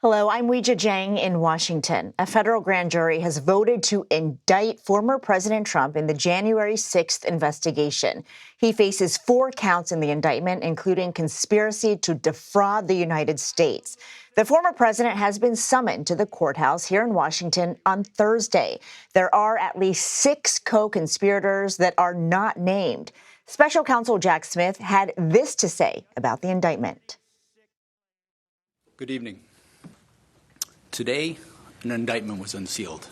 Hello, I'm Weijia Jiang in Washington. A federal grand jury has voted to indict former President Trump in the January 6th investigation. He faces 4 counts in the indictment, including conspiracy to defraud the United States. The former president has been summoned to the courthouse here in Washington on Thursday. There are at least 6 co-conspirators that are not named. Special counsel Jack Smith had this to say about the indictment. Good evening. Today, an indictment was unsealed,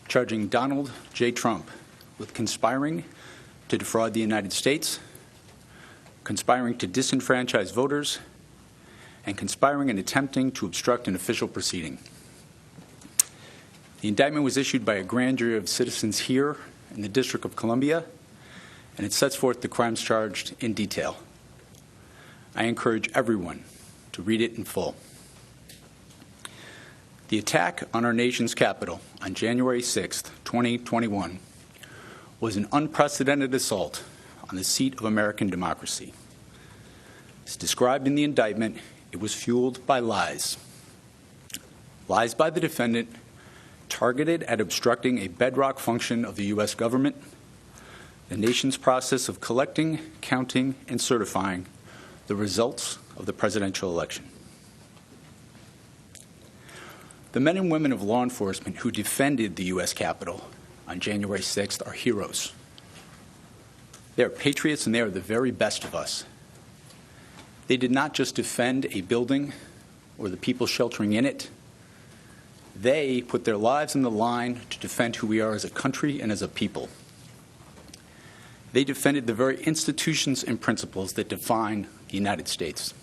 charging Donald J. Trump with conspiring to defraud the United States, conspiring to disenfranchise voters, and conspiring and attempting to obstruct an official proceeding. The indictment was issued by a grand jury of citizens here in the District of Columbia, and it sets forth the crimes charged in detail. I encourage everyone to read it in full. The attack on our nation's capital on January 6, 2021, was an unprecedented assault on the seat of American democracy. As described in the indictment, it was fueled by lies. Lies by the defendant targeted at obstructing a bedrock function of the U.S. government, the nation's process of collecting, counting, and certifying the results of the presidential election. The men and women of law enforcement who defended the U.S. Capitol on January 6th are heroes. They are patriots, and they are the very best of us. They did not just defend a building or the people sheltering in it. They put their lives on the line to defend who we are as a country and as a people. They defended the very institutions and principles that define the United States.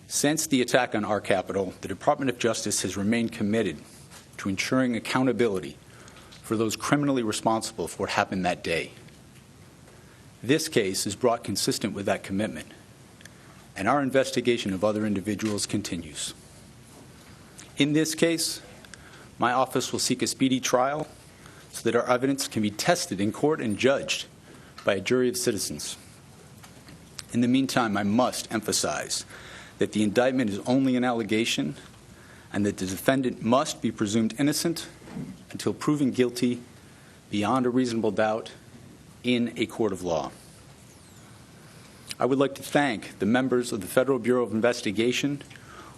Since the attack on our Capitol, the Department of Justice has remained committed to ensuring accountability for those criminally responsible for what happened that day. This case is brought consistent with that commitment, and our investigation of other individuals continues. In this case, my office will seek a speedy trial so that our evidence can be tested in court and judged by a jury of citizens. In the meantime, I must emphasize that the indictment is only an allegation and that the defendant must be presumed innocent until proven guilty beyond a reasonable doubt in a court of law. I would like to thank the members of the Federal Bureau of Investigation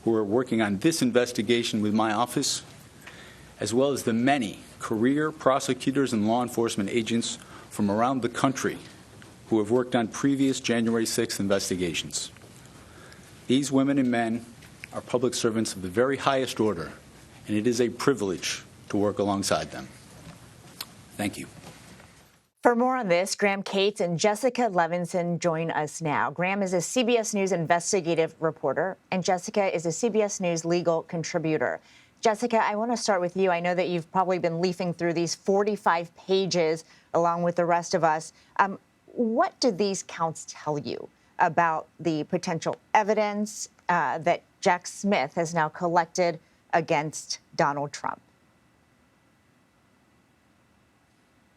who are working on this investigation with my office, as well as the many career prosecutors and law enforcement agents from around the country who have worked on previous January 6th investigations. These women and men are public servants of the very highest order, and it is a privilege to work alongside them. Thank you. For more on this, Graham Cates and Jessica Levinson join us now. Graham is a CBS News investigative reporter, and Jessica is a CBS News legal contributor. Jessica, I want to start with you. I know that you've probably been leafing through these 45 pages along with the rest of us. What did these counts tell you about the potential evidence that Jack Smith has now collected against Donald Trump?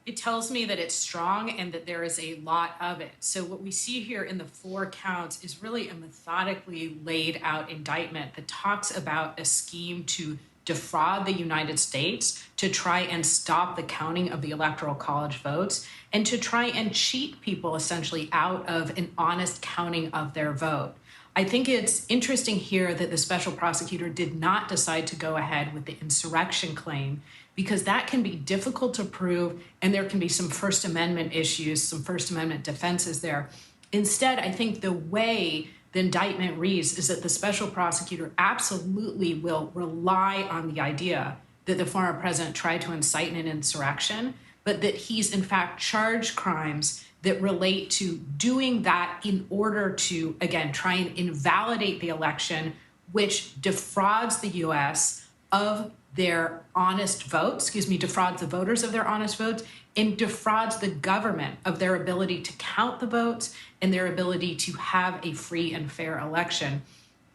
It tells me that it's strong and that there is a lot of it. So what we see here in the 4 counts is really a methodically laid out indictment that talks about a scheme to defraud the United States, to try and stop the counting of the Electoral College votes, and to try and cheat people essentially out of an honest counting of their vote. I think it's interesting here that the special prosecutor did not decide to go ahead with the insurrection claim, because that can be difficult to prove, and there can be some First Amendment issues, some First Amendment defenses there. Instead, I think the way the indictment reads is that the special prosecutor absolutely will rely on the idea that the former president tried to incite an insurrection, but that he's in fact charged crimes that relate to doing that in order to, again, try and invalidate the election, which defrauds the U.S. of their honest votes, defrauds the voters of their honest votes, and defrauds the government of their ability to count the votes and their ability to have a free and fair election.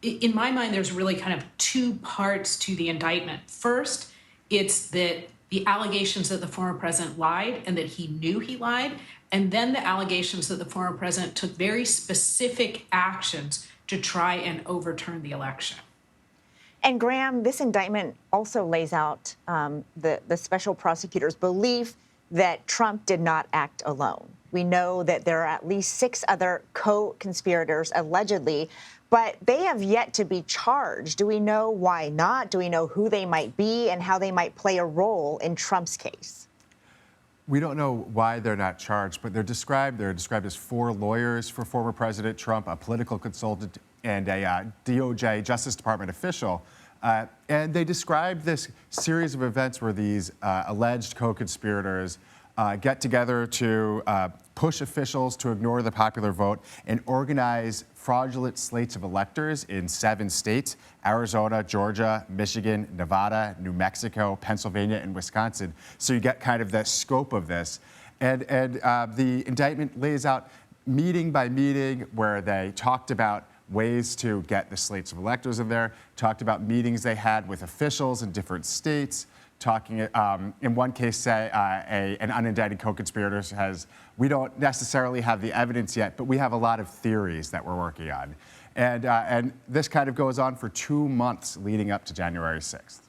In my mind, there's really kind of 2 parts to the indictment. First, it's that the allegations that the former president lied and that he knew he lied, and then the allegations that the former president took very specific actions to try and overturn the election. And Graham, this indictment also lays out the special prosecutor's belief that Trump did not act alone. We know that there are at least 6 other co-conspirators allegedly, but they have yet to be charged. Do we know why not? Do we know who they might be and how they might play a role in Trump's case? We don't know why they're not charged, but they're described as 4 lawyers for former President Trump, a political consultant, and a DOJ, Justice Department official. And they described this series of events where these alleged co-conspirators get together to push officials to ignore the popular vote and organize fraudulent slates of electors in 7 states: Arizona, Georgia, Michigan, Nevada, New Mexico, Pennsylvania, and Wisconsin. So you get kind of the scope of this. And the indictment lays out meeting by meeting where they talked about ways to get the slates of electors in there, talked about meetings they had with officials in different states, talking, in one case, say, an unindicted co-conspirator says, we don't necessarily have the evidence yet, but we have a lot of theories that we're working on. And this kind of goes on for 2 months leading up to January 6th.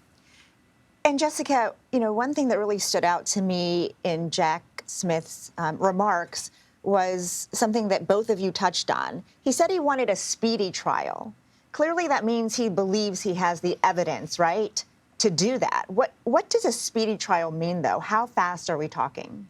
And Jessica, one thing that really stood out to me in Jack Smith's remarks was something that both of you touched on. He said he wanted a speedy trial. Clearly, that means he believes he has the evidence, right, to do that. What does a speedy trial mean, though? How fast are we talking?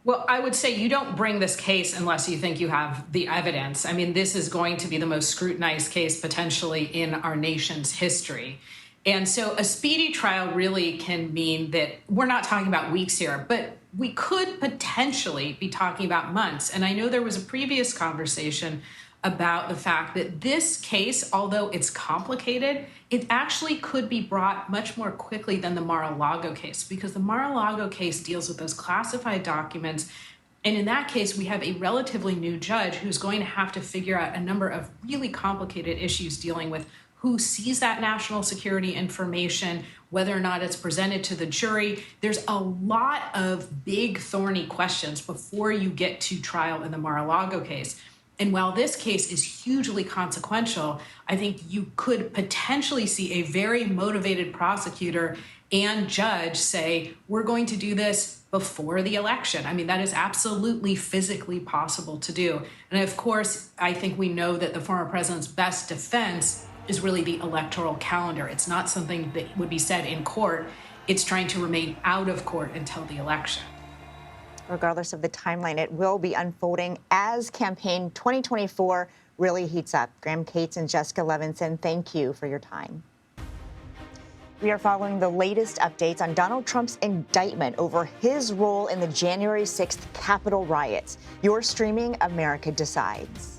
Well, I would say you don't bring this case unless you think you have the evidence. I mean, this is going to be the most scrutinized case potentially in our nation's history. And so a speedy trial really can mean that we're not talking about weeks here, but we could potentially be talking about months. And I know there was a previous conversation about the fact that this case, although it's complicated, it actually could be brought much more quickly than the Mar-a-Lago case, because the Mar-a-Lago case deals with those classified documents. And in that case, we have a relatively new judge who's going to have to figure out a number of really complicated issues dealing with who sees that national security information, whether or not it's presented to the jury. There's a lot of big, thorny questions before you get to trial in the Mar-a-Lago case. And while this case is hugely consequential, I think you could potentially see a very motivated prosecutor and judge say, we're going to do this before the election. I mean, that is absolutely physically possible to do. And of course, I think we know that the former president's best defense is really the electoral calendar. It's not something that would be said in court. It's trying to remain out of court until the election. Regardless of the timeline, it will be unfolding as campaign 2024 really heats up. Graham Cates and Jessica Levinson, thank you for your time. We are following the latest updates on Donald Trump's indictment over his role in the January 6th Capitol riots. You're streaming America Decides.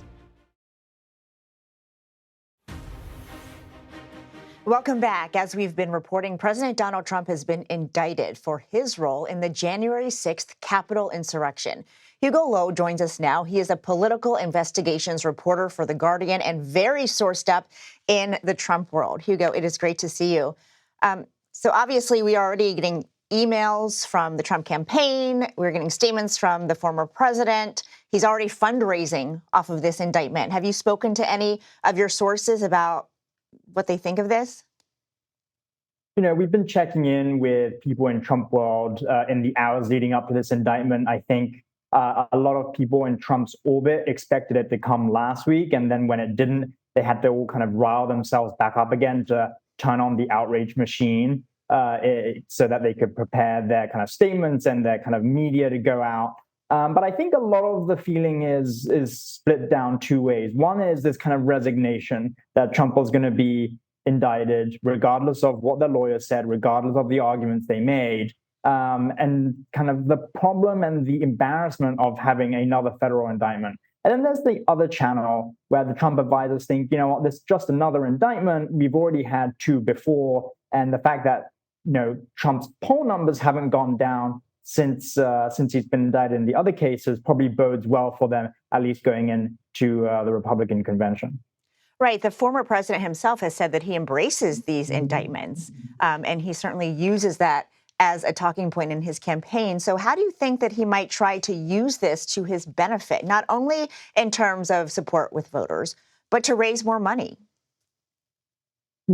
Welcome back. As we've been reporting, President Donald Trump has been indicted for his role in the January 6th Capitol insurrection. Hugo Lowe joins us now. He is a political investigations reporter for The Guardian and very sourced up in the Trump world. Hugo, it is great to see you. So obviously, we are already getting emails from the Trump campaign. We're getting statements from the former president. He's already fundraising off of this indictment. Have you spoken to any of your sources about what they think of this? We've been checking in with people in Trump world in the hours leading up to this indictment. I think a lot of people in Trump's orbit expected it to come last week. And then when it didn't, they had to all kind of rile themselves back up again to turn on the outrage machine so that they could prepare their kind of statements and their kind of media to go out. But I think a lot of the feeling is split down 2 ways. One is this kind of resignation that Trump was going to be indicted, regardless of what the lawyers said, regardless of the arguments they made, and kind of the problem and the embarrassment of having another federal indictment. And then there's the other channel where the Trump advisors think, you know what, this is just another indictment. We've already had 2 before. And the fact that, Trump's poll numbers haven't gone down since he's been indicted in the other cases probably bodes well for them, at least going into the Republican convention. Right. The former president himself has said that he embraces these indictments, and he certainly uses that as a talking point in his campaign. So how do you think that he might try to use this to his benefit, not only in terms of support with voters, but to raise more money?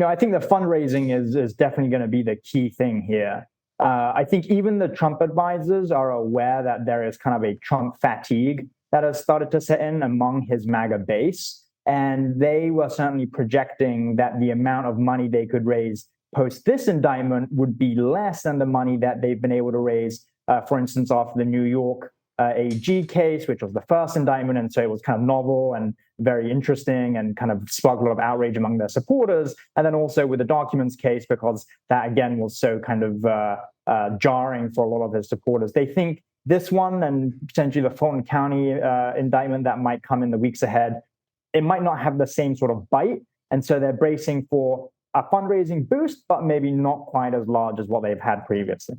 I think the fundraising is definitely going to be the key thing here. I think even the Trump advisors are aware that there is kind of a Trump fatigue that has started to set in among his MAGA base. And they were certainly projecting that the amount of money they could raise post this indictment would be less than the money that they've been able to raise, for instance, off the New York AG case, which was the first indictment. And so it was kind of novel and very interesting and kind of sparked a lot of outrage among their supporters. And then also with the documents case, because that, again, was so kind of jarring for a lot of his supporters. They think this one and potentially the Fulton County indictment that might come in the weeks ahead, it might not have the same sort of bite. And so they're bracing for a fundraising boost, but maybe not quite as large as what they've had previously.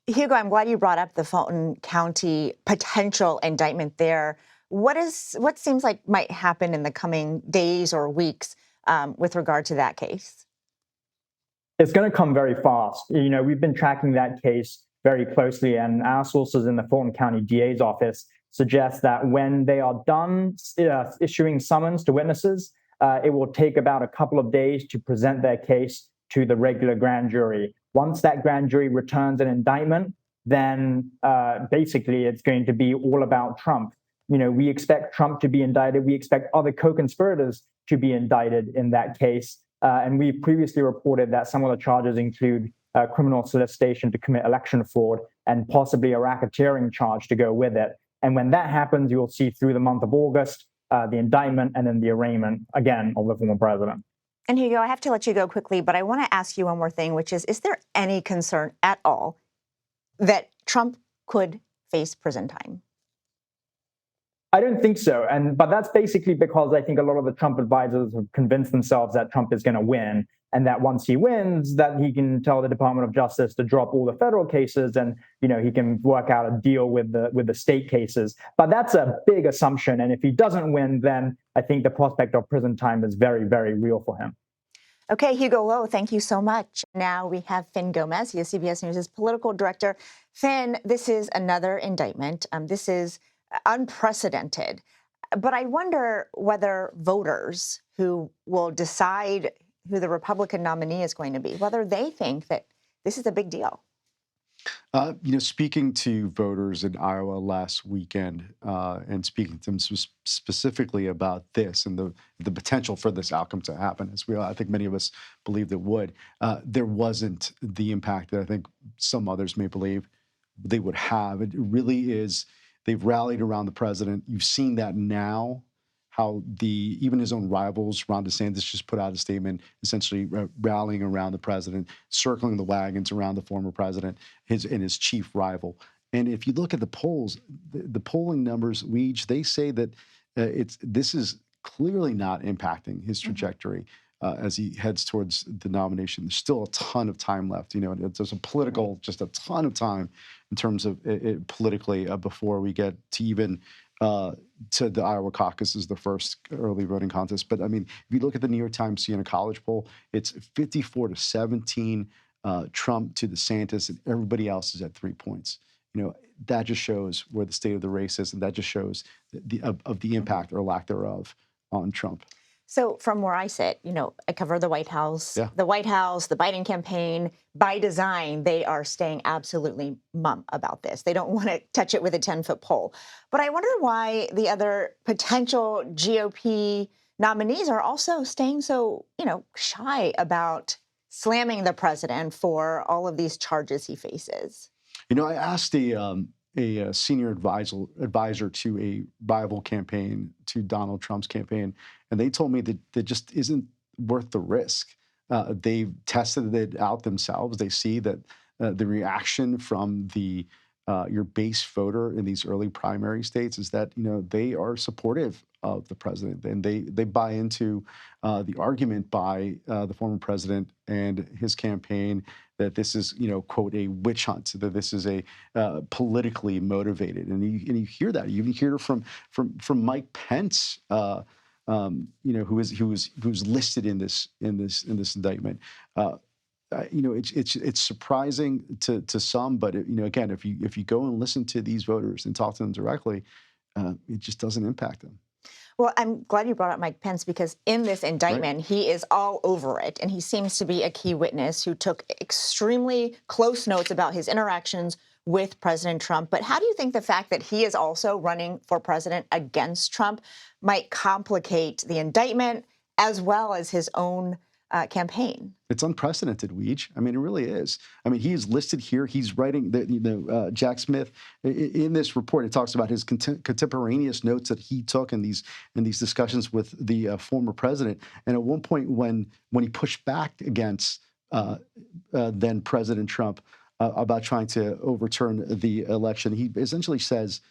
Hugo, I'm glad you brought up the Fulton County potential indictment there. What seems like might happen in the coming days or weeks with regard to that case? It's going to come very fast. We've been tracking that case very closely, and our sources in the Fulton County DA's office suggest that when they are done issuing summons to witnesses, it will take about a couple of days to present their case to the regular grand jury. Once that grand jury returns an indictment, then basically it's going to be all about Trump. We expect Trump to be indicted. We expect other co-conspirators to be indicted in that case. And we've previously reported that some of the charges include criminal solicitation to commit election fraud and possibly a racketeering charge to go with it. And when that happens, you'll see through the month of August, the indictment and then the arraignment, again, of the former president. And Hugo, I have to let you go quickly, but I want to ask you one more thing, which is there any concern at all that Trump could face prison time? I don't think so. But that's basically because I think a lot of the Trump advisors have convinced themselves that Trump is going to win, and that once he wins, that he can tell the Department of Justice to drop all the federal cases, and he can work out a deal with the state cases. But that's a big assumption. And if he doesn't win, then I think the prospect of prison time is very, very real for him. Okay, Hugo Lowe, thank you so much. Now we have Finn Gomez. He is CBS News' political director. Finn, this is another indictment. This is unprecedented. But I wonder whether voters who will decide who the Republican nominee is going to be, whether they think that this is a big deal. Speaking to voters in Iowa last weekend and speaking to them specifically about this and the potential for this outcome to happen, as I think many of us believed it would, there wasn't the impact that I think some others may believe they would have. It really is. They've rallied around the president. You've seen that now, how even his own rivals, Ron DeSantis, just put out a statement essentially rallying around the president, circling the wagons around the former president, his chief rival. And if you look at the polls, the polling numbers, they say that this is clearly not impacting his trajectory as he heads towards the nomination. There's still a ton of time left. There's just a ton of time in terms of it politically before we get to even to the Iowa caucus is the first early voting contest. But I mean, if you look at the New York Times Siena College poll, it's 54-17 Trump to DeSantis, and everybody else is at 3 points. That just shows where the state of the race is, and that just shows the impact or lack thereof on Trump. So from where I sit, I cover the White House, Yeah. the Biden campaign. By design, they are staying absolutely mum about this. They don't want to touch it with a 10-foot pole. But I wonder why the other potential GOP nominees are also staying so, shy about slamming the president for all of these charges he faces. I asked a senior advisor to a rival campaign, to Donald Trump's campaign, and they told me that just isn't worth the risk. They've tested it out themselves. They see that the reaction from your base voter in these early primary states is that they are supportive of the president, and they buy into the argument by the former president and his campaign that this is quote a witch hunt, that this is a politically motivated, and you hear that. You even hear from Mike Pence, who's listed in this indictment. It's surprising to some, but again, if you go and listen to these voters and talk to them directly, it just doesn't impact them. Well, I'm glad you brought up Mike Pence because in this indictment, he is all over it. And he seems to be a key witness who took extremely close notes about his interactions with President Trump. But how do you think the fact that he is also running for president against Trump might complicate the indictment as well as his own campaign? It's unprecedented, Weege. I mean, it really is. I mean, he is listed here. He's writing, Jack Smith, in this report, it talks about his contemporaneous notes that he took in these discussions with the former president. And at one point when he pushed back against then President Trump about trying to overturn the election, he essentially says,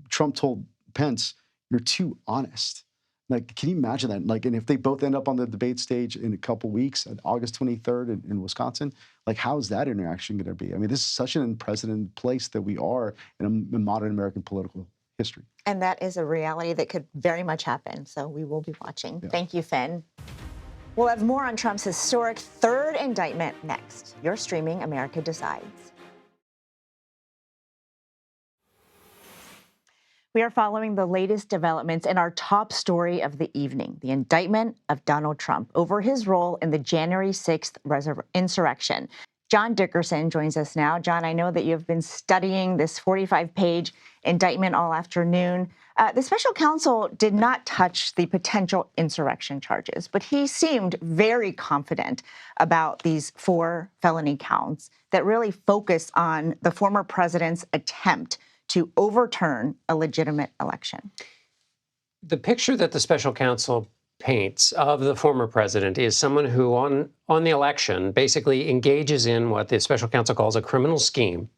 Trump told Pence, "You're too honest." Like, can you imagine that? Like, and if they both end up on the debate stage in a couple weeks, on August 23rd in Wisconsin, like, how is that interaction going to be? I mean, this is such an unprecedented place that we are in modern American political history. And that is a reality that could very much happen. So we will be watching. Yeah. Thank you, Finn. We'll have more on Trump's historic third indictment next. You're streaming America Decides. We are following the latest developments in our top story of the evening, the indictment of Donald Trump over his role in the January 6th insurrection. John Dickerson joins us now. John, I know that you've been studying this 45-page indictment all afternoon. The special counsel did not touch the potential insurrection charges, but he seemed very confident about these 4 felony counts that really focus on the former president's attempt to overturn a legitimate election. The picture that the special counsel paints of the former president is someone who on the election basically engages in what the special counsel calls a criminal scheme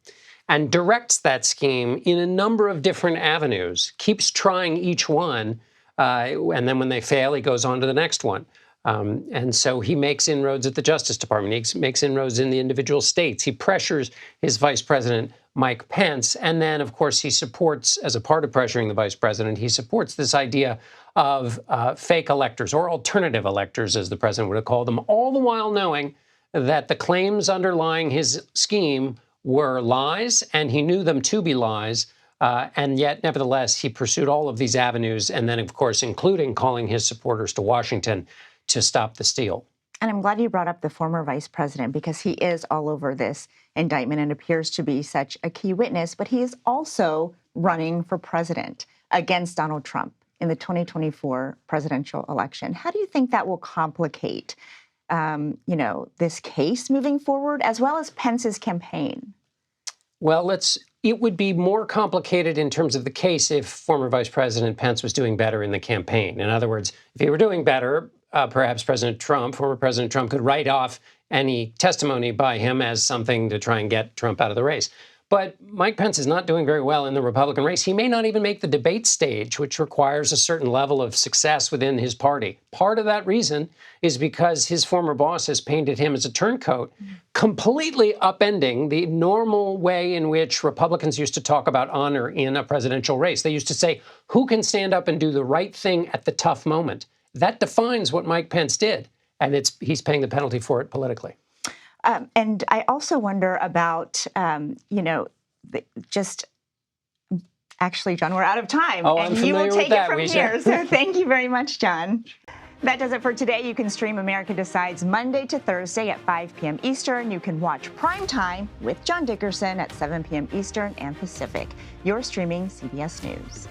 and directs that scheme in a number of different avenues, keeps trying each one, and then when they fail, he goes on to the next one. And so he makes inroads at the Justice Department. He makes inroads in the individual states. He pressures his vice president, Mike Pence. And then, of course, he supports, as a part of pressuring the vice president, he supports this idea of fake electors or alternative electors, as the president would have called them, all the while knowing that the claims underlying his scheme were lies, and he knew them to be lies. And yet, nevertheless, he pursued all of these avenues, and then, of course, including calling his supporters to Washington to stop the steal. And I'm glad you brought up the former vice president because he is all over this indictment and appears to be such a key witness, but he is also running for president against Donald Trump in the 2024 presidential election. How do you think that will complicate, this case moving forward, as well as Pence's campaign? Well, it would be more complicated in terms of the case if former Vice President Pence was doing better in the campaign. In other words, if he were doing better, perhaps former President Trump could write off any testimony by him as something to try and get Trump out of the race. But Mike Pence is not doing very well in the Republican race. He may not even make the debate stage, which requires a certain level of success within his party. Part of that reason is because his former boss has painted him as a turncoat, completely upending the normal way in which Republicans used to talk about honor in a presidential race. They used to say, who can stand up and do the right thing at the tough moment? That defines what Mike Pence did, and he's paying the penalty for it politically. And I also wonder about, actually, John, we're out of time. Oh, and you will take it from here. So thank you very much, John. That does it for today. You can stream America Decides Monday to Thursday at 5 p.m. Eastern. You can watch Prime Time with John Dickerson at 7 p.m. Eastern and Pacific. You're streaming CBS News.